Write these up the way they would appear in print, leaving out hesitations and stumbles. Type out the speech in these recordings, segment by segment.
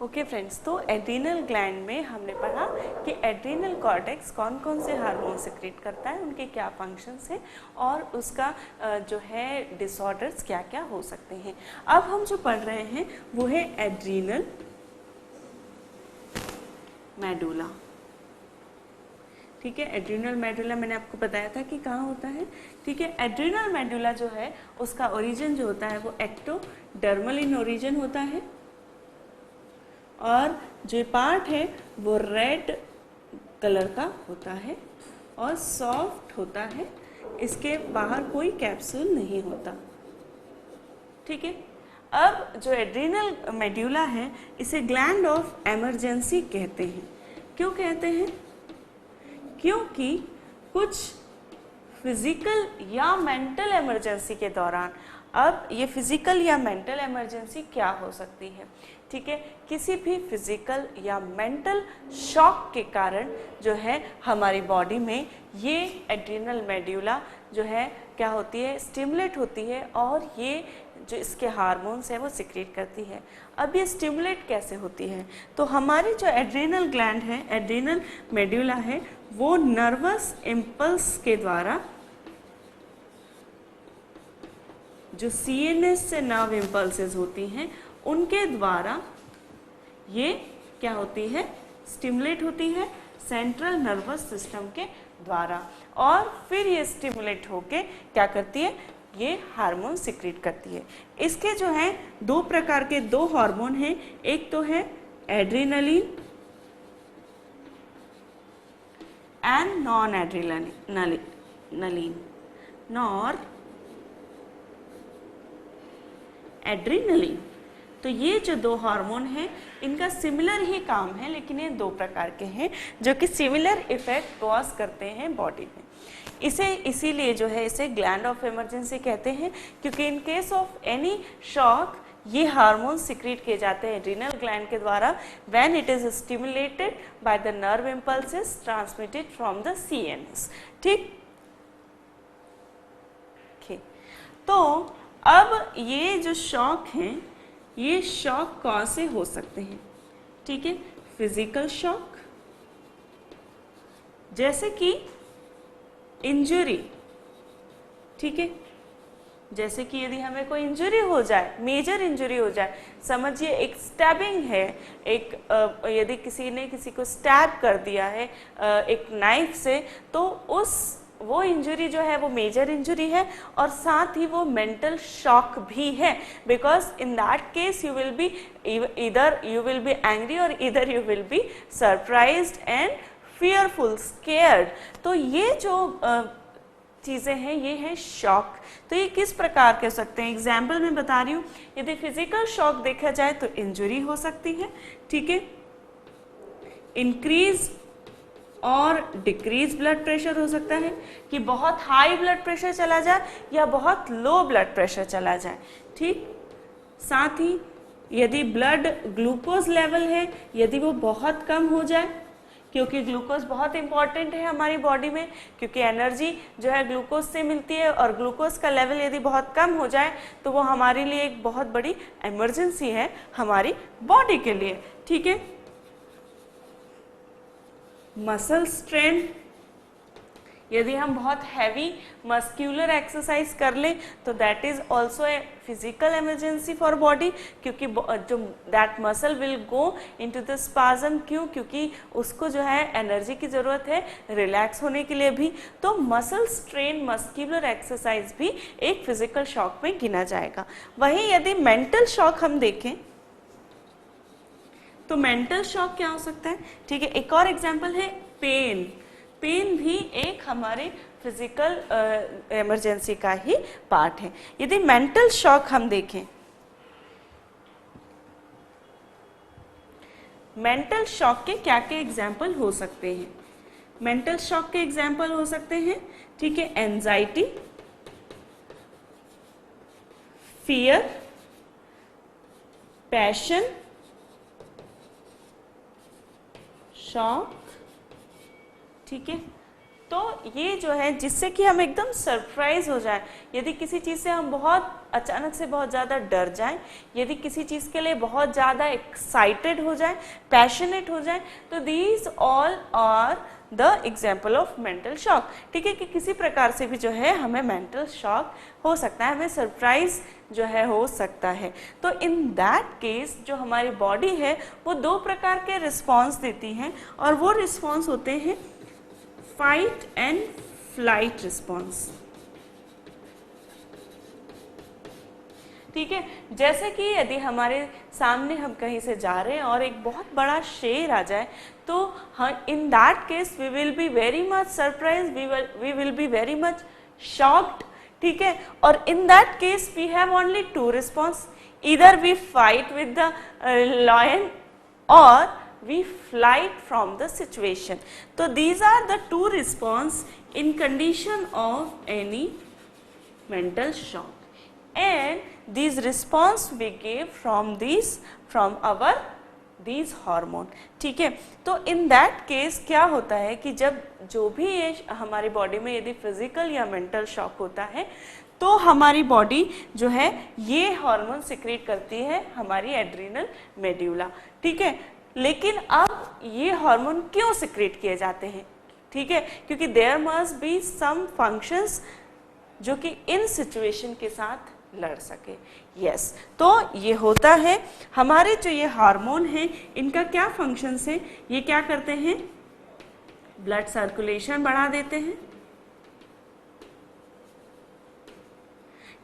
Okay friends, तो adrenal gland में हमने पढ़ा कि एड्रीनल कॉर्टेक्स कौन कौन से हार्मोन सिक्रेट करता है, उनके क्या फंक्शंस हैं और उसका जो है डिसऑर्डर्स क्या क्या हो सकते हैं। अब हम जो पढ़ रहे हैं वो है एड्रीनल मेडुला। ठीक है, एड्रीनल मेडुला मैंने आपको बताया था कि कहाँ होता है। ठीक है, एड्रीनल मेडुला जो है उसका ओरिजिन जो होता है वो एक्टोडर्मल इन ओरिजिन होता है और जो पार्ट है वो रेड कलर का होता है और सॉफ्ट होता है। इसके बाहर कोई कैप्सूल नहीं होता। ठीक है, अब जो एड्रीनल मेडुला है इसे ग्लैंड ऑफ इमरजेंसी कहते हैं। क्यों कहते हैं? क्योंकि कुछ फिजिकल या मेंटल इमरजेंसी के दौरान, अब ये फिजिकल या मेंटल इमरजेंसी क्या हो सकती है? ठीक है, किसी भी फिजिकल या मेंटल शॉक के कारण जो है हमारी बॉडी में ये एड्रीनल मेडुला जो है क्या होती है, स्टिमुलेट होती है और ये जो इसके हार्मोन्स हैं वो सिक्रेट करती है। अब ये स्टिमुलेट कैसे होती है? तो हमारी जो एड्रीनल ग्लैंड है, एड्रीनल मेडुला है, वो नर्वस इम्पल्स के द्वारा, जो सीएनएस से नर्व इम्पल्सेस होती हैं उनके द्वारा ये क्या होती है, स्टिमुलेट होती है सेंट्रल नर्वस सिस्टम के द्वारा और फिर ये स्टिमुलेट होके क्या करती है, ये हार्मोन सिक्रेट करती है। इसके जो है दो प्रकार के दो हार्मोन हैं, एक तो है adrenaline and non adrenaline, nor adrenaline. तो ये जो दो हार्मोन हैं इनका सिमिलर ही काम है, लेकिन ये दो प्रकार के हैं जो कि सिमिलर इफेक्ट कॉज करते हैं बॉडी में। इसे इसीलिए जो है इसे ग्लैंड ऑफ इमरजेंसी कहते हैं, क्योंकि in case of any shock ये हार्मोन सिक्रेट किए जाते हैं एड्रीनल ग्लैंड के द्वारा when it is stimulated by the nerve impulses transmitted from the CNS. ठीक, तो अब ये जो शॉक हैं ये शॉक कौन से हो सकते हैं? ठीक है, फिजिकल शॉक जैसे कि इंजरी। ठीक है, जैसे कि यदि हमें कोई इंजरी हो जाए, मेजर इंजरी हो जाए, समझिए एक स्टैबिंग है, एक यदि किसी ने किसी को स्टैब कर दिया है एक नाइफ से, तो वो इंजरी जो है वो मेजर इंजरी है और साथ ही वो मेंटल शॉक भी है, because in that case you will be इधर यू विल बी एंग्री और इधर you will be surprised and fearful, scared. तो ये जो चीज़ें हैं ये है शॉक। तो ये किस प्रकार के हो सकते हैं? एग्जाम्पल मैं बता रही हूँ, यदि फिजिकल शॉक देखा जाए तो इंजरी हो सकती है। ठीक है, इंक्रीज और डिक्रीज ब्लड प्रेशर हो सकता है कि बहुत हाई ब्लड प्रेशर चला जाए या बहुत लो ब्लड प्रेशर चला जाए। ठीक, साथ ही यदि ब्लड ग्लूकोज लेवल है यदि वो बहुत कम हो जाए, क्योंकि ग्लूकोज बहुत इंपॉर्टेंट है हमारी बॉडी में, क्योंकि एनर्जी जो है ग्लूकोज से मिलती है और ग्लूकोज का लेवल यदि बहुत कम हो जाए तो वो हमारे लिए एक बहुत बड़ी इमरजेंसी है हमारी बॉडी के लिए। ठीक है, मसल स्ट्रेन, यदि हम बहुत हैवी मस्क्यूलर एक्सरसाइज कर लें तो that is also a physical emergency for body, क्योंकि जो that muscle will go into the spasm. क्यों? क्योंकि उसको जो है एनर्जी की ज़रूरत है रिलैक्स होने के लिए भी। तो मसल स्ट्रेन, मस्क्यूलर एक्सरसाइज भी एक फिजिकल शॉक में गिना जाएगा। वहीं यदि मेंटल शॉक हम देखें तो मेंटल शॉक क्या हो सकता है? ठीक है, एक और एग्जाम्पल है पेन। पेन भी एक हमारे फिजिकल इमरजेंसी का ही पार्ट है। यदि मेंटल शॉक हम देखें, मेंटल शॉक के क्या क्या एग्जाम्पल हो सकते हैं? मेंटल शॉक के एग्जाम्पल हो सकते हैं, ठीक है, एंजाइटी, फियर, पैशन, शॉक, ठीक है, तो ये जो है जिससे कि हम एकदम सरप्राइज हो जाए, यदि किसी चीज़ से हम बहुत अचानक से बहुत ज़्यादा डर जाएं, यदि किसी चीज़ के लिए बहुत ज़्यादा एक्साइटेड हो जाए, पैशनेट हो जाए, तो these all are the example of mental shock. ठीक है, कि किसी प्रकार से भी जो है हमें मेंटल शॉक हो सकता है, हमें सरप्राइज जो है हो सकता है। तो इन दैट केस जो हमारी बॉडी है वो दो प्रकार के रिस्पॉन्स देती हैं, और वो रिस्पॉन्स होते हैं फाइट एंड फ्लाइट रिस्पॉन्स। ठीक है, जैसे कि यदि हमारे सामने हम कहीं से जा रहे हैं और एक बहुत बड़ा शेर आ जाए, तो in that case we will be very much surprise, we will be very much shocked. ठीक है, और in that case we have only two response, either we fight with the lion और we flight from the situation. So these are the two response in condition of any mental shock, and these response we give from our these hormone. ठीक है, तो in that case क्या होता है कि जब जो भी ये हमारी बॉडी में यदि फिजिकल या मेंटल शॉक होता है, तो हमारी बॉडी जो है ये हार्मोन सिक्रीट करती है, हमारी एड्रिनल मेड्यूला। ठीक है, लेकिन अब ये हार्मोन क्यों सिक्रेट किए जाते हैं? ठीक है, क्योंकि there must be some functions जो कि इन सिचुएशन के साथ लड़ सके। यस, तो ये होता है हमारे जो ये हार्मोन हैं, इनका क्या फंक्शंस है? ये क्या करते हैं? ब्लड सर्कुलेशन बढ़ा देते हैं,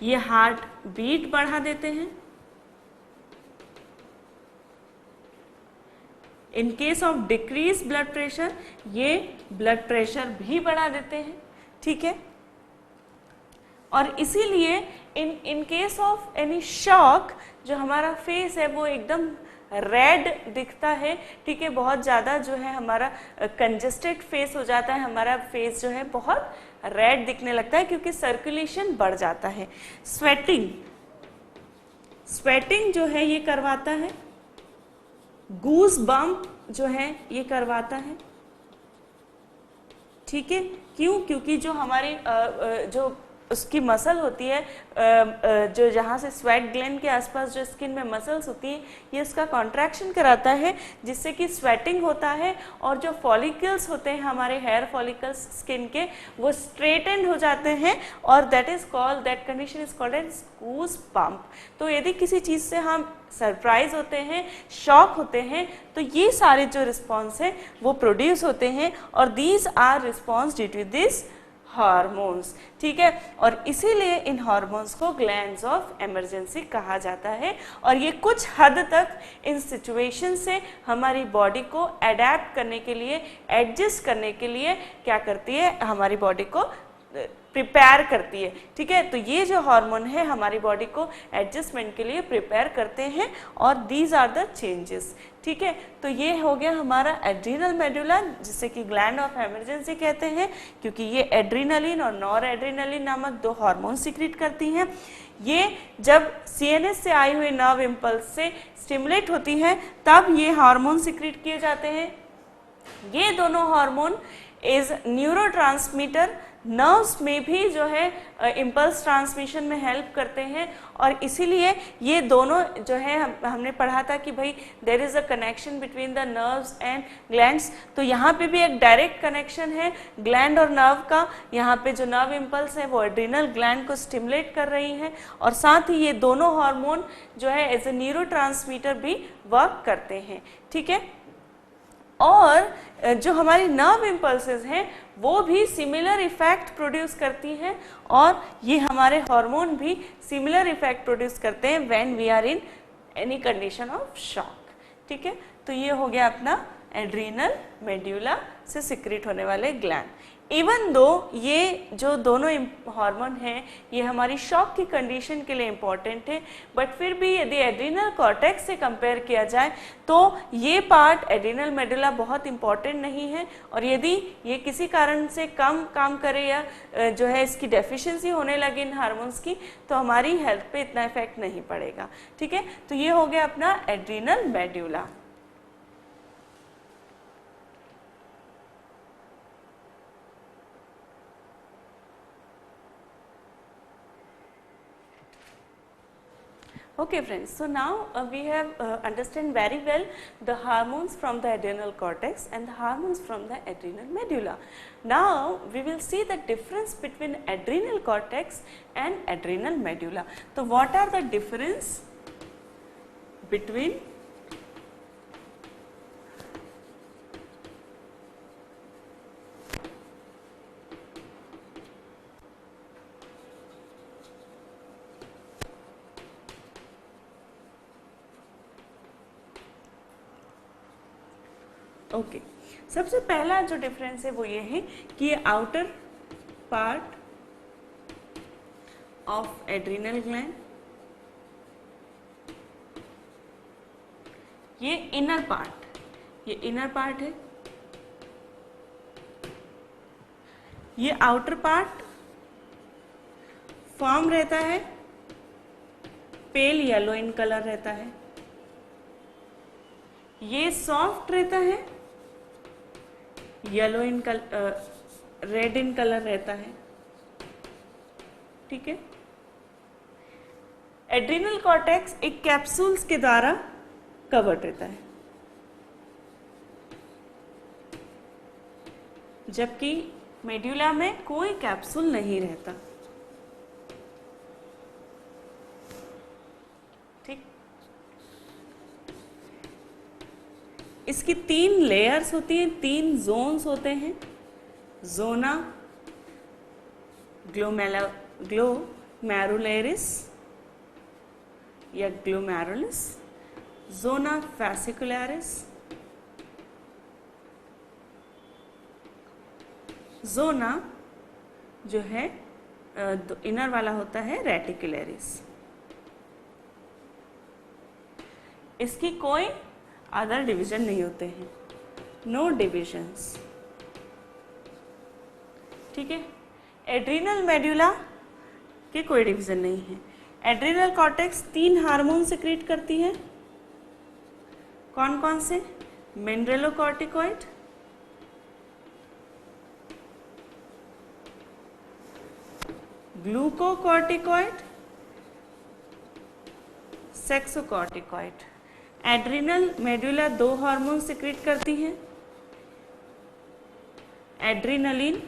ये हार्ट बीट बढ़ा देते हैं, in case of decrease blood pressure ये ब्लड प्रेशर भी बढ़ा देते हैं। ठीक है, और इसीलिए in case of any shock जो हमारा फेस है वो एकदम रेड दिखता है। ठीक है, बहुत ज़्यादा जो है हमारा कंजेस्टेड फेस हो जाता है, हमारा फेस जो है बहुत रेड दिखने लगता है क्योंकि सर्कुलेशन बढ़ जाता है। स्वेटिंग जो है ये करवाता है, गूज बम्प जो है ये करवाता है। ठीक है, क्यों? क्योंकि जो हमारी जो उसकी मसल होती है, जो जहाँ से स्वेट ग्लैंड के आसपास जो स्किन में मसल्स होती है, ये उसका कॉन्ट्रैक्शन कराता है जिससे कि स्वेटिंग होता है, और जो फॉलिकल्स होते हैं हमारे हेयर फॉलिकल्स स्किन के, वो स्ट्रेटेंड हो जाते हैं, और that condition is called as goose bump. तो यदि किसी चीज़ से हम सरप्राइज होते हैं, शॉक होते हैं, तो ये सारे जो रिस्पॉन्स हैं वो प्रोड्यूस होते हैं, और these are response due to this hormones. ठीक है, और इसीलिए इन हार्मोन्स को ग्लैंड्स ऑफ इमरजेंसी कहा जाता है, और ये कुछ हद तक इन सिचुएशन से हमारी बॉडी को अडेप्ट करने के लिए, एडजस्ट करने के लिए क्या करती है? हमारी बॉडी को प्रिपेयर करती है। ठीक है, तो ये जो हार्मोन है हमारी बॉडी को एडजस्टमेंट के लिए प्रिपेयर करते हैं, और दीज आर द चेंजेस। ठीक है, तो ये हो गया हमारा एड्रिनल मेडुला, जिसे कि ग्लैंड ऑफ इमरजेंसी कहते हैं, क्योंकि ये एड्रिनलिन और नॉर एड्रिनलिन नामक दो हार्मोन सिक्रीट करती हैं। ये जब सीएनएस से आई हुई नर्व इम्पल्स से स्टिमुलेट होती है तब ये हार्मोन सिक्रीट किए जाते हैं। ये दोनों हार्मोन इज न्यूरोट्रांसमीटर, नर्व्स में भी जो है इम्पल्स ट्रांसमिशन में हेल्प करते हैं, और इसीलिए ये दोनों जो है हमने पढ़ा था कि भाई there is a connection between the nerves and glands. तो यहाँ पे भी एक डायरेक्ट कनेक्शन है ग्लैंड और नर्व का। यहाँ पे जो नर्व इम्पल्स है वो एड्रिनल ग्लैंड को स्टिमुलेट कर रही हैं, और साथ ही ये दोनों हार्मोन जो है एज ए न्यूरोट्रांसमीटर भी वर्क करते हैं। ठीक है, और जो हमारी नर्व इम्पल्सेस हैं वो भी सिमिलर इफेक्ट प्रोड्यूस करती हैं, और ये हमारे हार्मोन भी सिमिलर इफेक्ट प्रोड्यूस करते हैं when we are in any condition of shock. ठीक है, तो ये हो गया अपना एड्रिनल मेड्यूला से सिक्रीट होने वाले ग्लैंड। इवन दो ये जो दोनों हार्मोन हैं ये हमारी शॉक की कंडीशन के लिए इम्पॉर्टेंट है, बट फिर भी यदि एड्रिनल कॉर्टेक्स से कंपेयर किया जाए तो ये पार्ट एड्रिनल मेडुला बहुत इम्पॉर्टेंट नहीं है, और यदि ये किसी कारण से कम काम करे या जो है इसकी डेफिशिएंसी होने लगे इन हार्मोन्स की, तो हमारी हेल्थ पे इतना इफेक्ट नहीं पड़ेगा। ठीक है, तो ये हो गया अपना adrenal medulla. Okay friends, so now we have understand very well the hormones from the adrenal cortex and the hormones from the adrenal medulla. Now we will see the difference between adrenal cortex and adrenal medulla. So what are the difference between okay सबसे पहला जो difference है वो ये है कि ये outer part of adrenal gland, ये इनर पार्ट है, ये आउटर पार्ट फॉर्म रहता है, पेल येलो इन कलर रहता है, ये सॉफ्ट रहता है, yellow in colour, red in colour रहता है, ठीक है। एड्रिनल कॉर्टेक्स एक कैप्सूल्स के द्वारा कवर्ड रहता है, जबकि मेड्यूला में कोई कैप्सूल नहीं रहता, ठीक। इसकी 3 लेयर्स होती हैं, 3 जोन्स होते हैं, जोना ग्लोमेरुलरिस या ग्लोमेरुलस, जोना फैसिकुलरिस, जोना जो है इनर वाला होता है रेटिकुलरिस। इसकी कोई अदर डिवीजन नहीं होते हैं, नो डिविजन्स, ठीक है। एड्रिनल मेड्यूला के कोई डिवीजन नहीं है। एड्रिनल कॉर्टेक्स 3 हार्मोन सिक्रीट करती है, कौन कौन से? Mineralocorticoid, glucocorticoid, sexocorticoid. Adrenal medulla 2 hormone secrete करती हैं, एड्रिनलिन,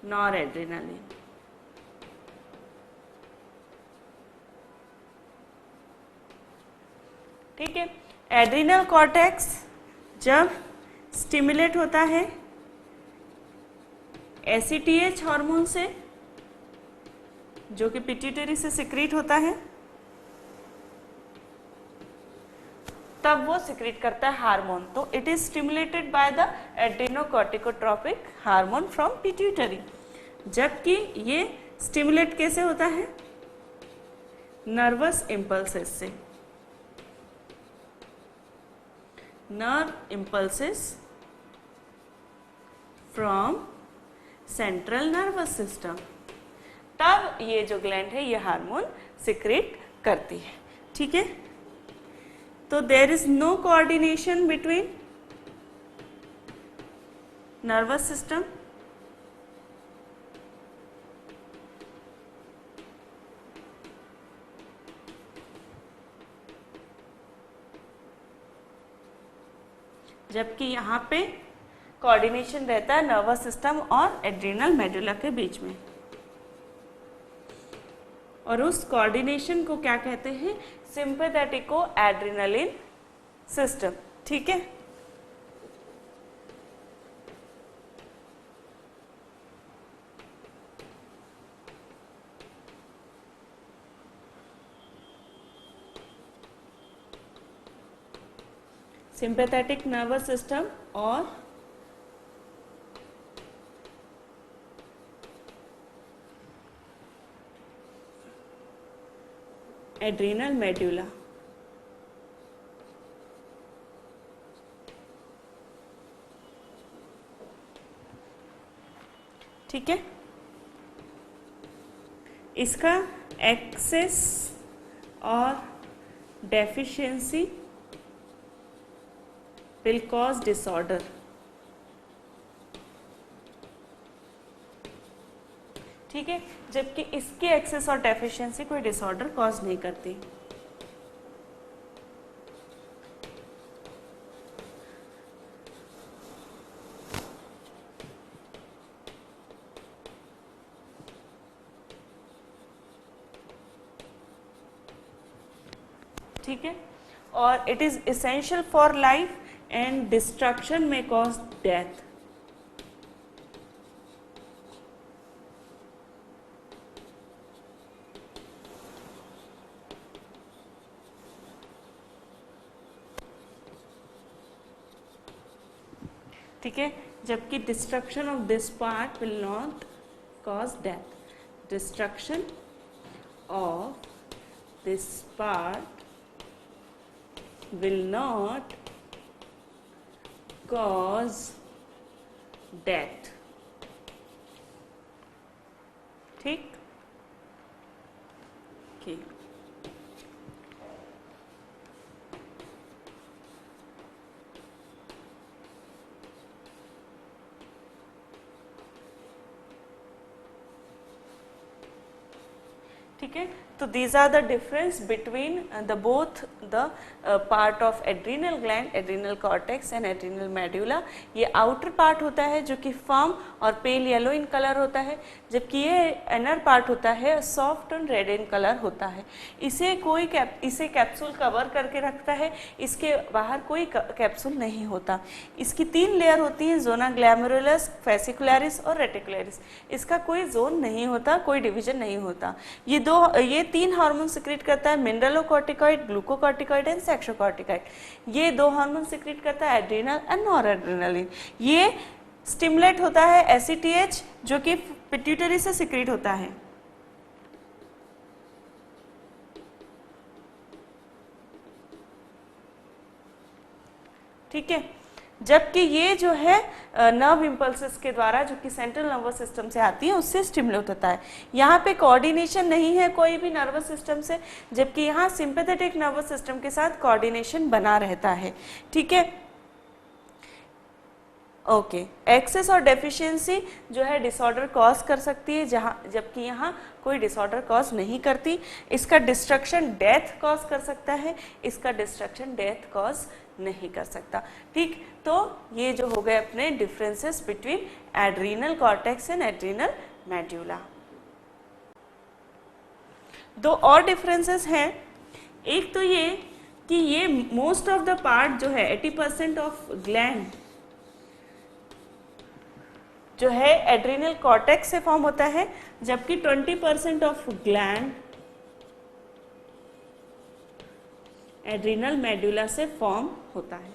नॉर एड्रिनलिन। ठीक है। एड्रिनल कॉर्टेक्स जब स्टिमुलेट होता है एसीटीएच हार्मोन से, जो कि पिट्यूटरी से सिक्रीट होता है, तब वो सिक्रीट करता है हार्मोन। तो it is stimulated by the adrenocorticotropic hormone from pituitary. जबकि ये स्टिमुलेट कैसे होता है? नर्वस इम्पल्सेस से। Nerve impulses from central nervous system, तब ये जो ग्लैंड है ये हार्मोन सिक्रेट करती है। ठीक है। तो there is no coordination between nervous system जबकि यहाँ पे कोऑर्डिनेशन रहता है नर्वस सिस्टम और एड्रिनल मेडुला के बीच में, और उस कोऑर्डिनेशन को क्या कहते हैं? सिंपैथेटिको एड्रिनलिन सिस्टम। ठीक है। सिंपैथेटिक नर्वस सिस्टम और एड्रिनल मेडुला। ठीक है। इसका एक्सेस और डेफिशिएंसी will cause disorder। ठीक है। जबकि इसकी एक्सेस और डेफिशिएंसी कोई डिसऑर्डर कॉज नहीं करती। ठीक है, और it is essential for life and destruction में कॉज डेथ। ठीक है, जबकि destruction of this part will not cause death. Destruction of this part will not cause death। ठीक, ठीक। ठीक है, तो these are the difference between the both the part of adrenal gland, adrenal cortex and adrenal medulla। ये outer part होता है जो कि फर्म और पेल येलो इन कलर होता है, जबकि ये इनर पार्ट होता है soft and red in colour होता है। इसे कैप्सूल कवर करके रखता है, इसके बाहर कोई कैप्सूल नहीं होता। इसकी 3 लेयर होती है, जोना ग्लैमेरुलस, फेसिकुलरिस और रेटिकुलरिस। इसका कोई जोन नहीं होता, कोई डिवीजन नहीं होता। ये 3 हार्मोन सिक्रीट करता है, मिनरलोकॉर्टिकॉइड, ग्लूकोकॉर्टिकॉइड एंड सेक्सोकॉर्टिकॉइड। ये 2 हार्मोन सिक्रीट करता है, एड्रिनल एंड नॉरएड्रिनलिन। ये स्टिमुलेट होता है एसीटीएच जो कि पिट्यूटरी से सिक्रीट होता है। ठीक है, जबकि ये जो है नर्व इम्पल्सेस के द्वारा जो कि सेंट्रल नर्वस सिस्टम से आती है उससे स्टिमुलेट होता है। यहाँ पे कोऑर्डिनेशन नहीं है कोई भी नर्वस सिस्टम से, जबकि यहाँ सिंपैथेटिक नर्वस सिस्टम के साथ कोऑर्डिनेशन बना रहता है। ठीक है, ओके। एक्सेस और डेफिशिएंसी जो है डिसऑर्डर कॉज कर सकती है, जबकि यहाँ कोई डिसऑर्डर कॉज नहीं करती। इसका डिस्ट्रक्शन डेथ कॉज कर सकता है, इसका डिस्ट्रक्शन डेथ कॉज नहीं कर सकता। ठीक, तो ये जो हो गए अपने differences between adrenal cortex and adrenal medulla. 2 और डिफरेंसेस हैं। एक तो ये कि ये मोस्ट ऑफ द पार्ट जो है 80% ऑफ ग्लैंड जो है एड्रीनल कॉर्टेक्स से फॉर्म होता है, जबकि 20% ऑफ ग्लैंड एड्रीनल मेड्यूला से फॉर्म होता है।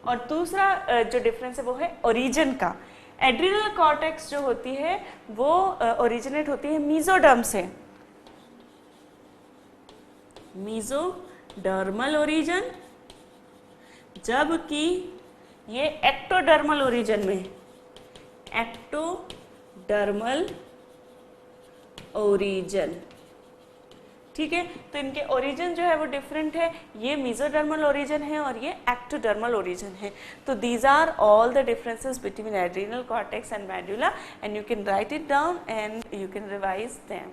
और दूसरा जो डिफरेंस है वो है ओरिजिन का। एड्रीनल कॉर्टेक्स जो होती है वो ओरिजिनेट होती है मीजोडर्म से, मीजोडर्मल ओरिजिन, जबकि ये एक्टोडर्मल ओरिजिन में, एक्टोडर्मल ओरिजिन। ठीक है, तो इनके ओरिजिन जो है वो डिफरेंट है, ये मीजोडर्मल ओरिजिन है और ये एक्टोडर्मल ओरिजिन है। तो these are all the differences between adrenal cortex and medulla, and you can write it down and you can revise them.